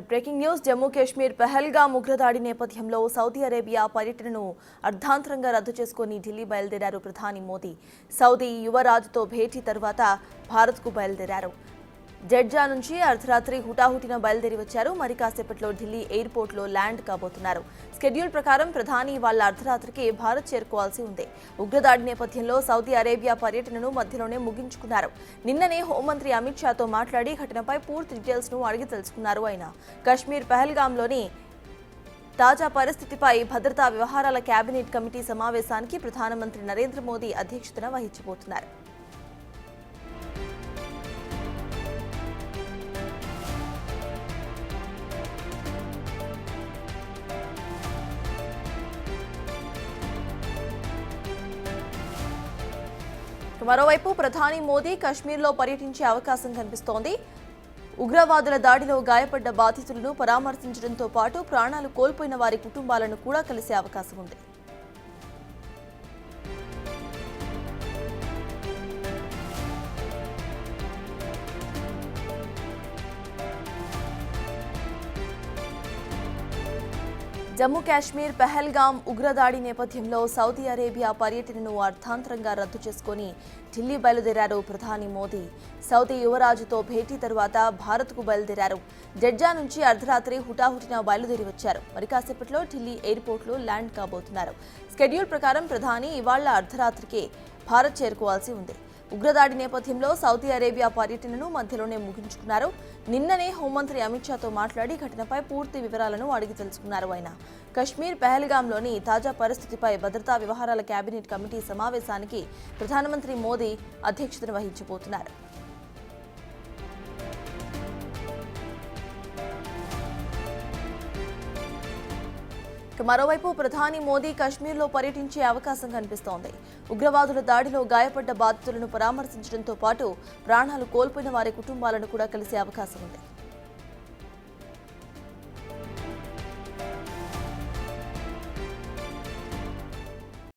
Breaking news Jammu Kashmir Pahalgam ఉగ్రదాడి నేపథ్యంలో Saudi Arabia పర్యటనను అర్ధాంతరంగా రద్దు చేసుకుని ఢిల్లీ బయలుదేరారు ప్రధాని మోదీ. సౌదీ యువరాజుతో భేటీ తర్వాత భారత్కు బయలుదేరారు. జెడ్జా నుంచి అర్ధరాత్రి హుటాహుటిన బయలుదేరి వచ్చారు. మరి కాసేపట్లో ఢిల్లీ ఎయిర్పోర్ట్లో ల్యాండ్ కాబోతున్నారు. స్కెడ్యూల్ ప్రకారం ప్రధాని వాళ్ళ అర్ధరాత్రికి భారత్ చేరుకోవాల్సి ఉంది. ఉగ్రదాడి నేపథ్యంలో సౌదీ అరేబియా పర్యటనను మధ్యలోనే ముగించుకున్నారు. నిన్ననే హోంమంత్రి అమిత్ షాతో మాట్లాడి ఘటనపై పూర్తి డీటెయిల్స్ ను అడిగి తెలుసుకున్నారు. ఆయన కశ్మీర్ పహల్గామ్లోని తాజా పరిస్థితిపై భద్రతా వ్యవహారాల కేబినెట్ కమిటీ సమావేశానికి ప్రధానమంత్రి నరేంద్ర మోదీ అధ్యక్షతన వహించబోతున్నారు. మరోవైపు ప్రధాని మోదీ కశ్మీర్లో పర్యటించే అవకాశం కనిపిస్తోంది. ఉగ్రవాదుల దాడిలో గాయపడ్డ బాధితులను పరామర్శించడంతో పాటు ప్రాణాలు కోల్పోయిన వారి కుటుంబాలను కూడా కలిసే అవకాశం ఉంది. జమ్మూ కాశ్మీర్ పహల్గామ్ ఉగ్రదాడి నేపథ్యంలో సౌదీ అరేబియా పర్యటనను అర్ధాంతరంగా రద్దు చేసుకుని ఢిల్లీ బయలుదేరారు ప్రధాని మోదీ. సౌదీ యువరాజుతో భేటీ తర్వాత భారత్కు బయలుదేరారు. జెడ్జా నుంచి అర్ధరాత్రి హుటాహుటిన బయలుదేరి వచ్చారు. మరి కాసేపట్లో ఢిల్లీ ఎయిర్పోర్ట్లో ల్యాండ్ కాబోతున్నారు. స్కెడ్యూల్ ప్రకారం ప్రధాని ఇవాళ్ల అర్ధరాత్రికి భారత్ చేరుకోవాల్సి ఉంది. ఉగ్రదాడి నేపథ్యంలో సౌదీ అరేబియా పర్యటనను మధ్యలోనే ముగించుకున్నారు. నిన్ననే హోంమంత్రి అమిత్ షాతో మాట్లాడి ఘటనపై పూర్తి వివరాలను అడిగి తెలుసుకున్నారు. ఆయన కశ్మీర్ పహల్గామ్లోని తాజా పరిస్థితిపై భద్రతా వ్యవహారాల కేబినెట్ కమిటీ సమావేశానికి ప్రధానమంత్రి మోదీ అధ్యక్షతన వహించబోతున్నారు. మరోవైపు ప్రధాని మోదీ కశ్మీర్లో పర్యటించే అవకాశం కనిపిస్తోంది. ఉగ్రవాదుల దాడిలో గాయపడ్డ బాధితులను పరామర్శించడంతో పాటు ప్రాణాలు కోల్పోయిన వారి కుటుంబాలను కూడా కలిసే అవకాశం ఉంది.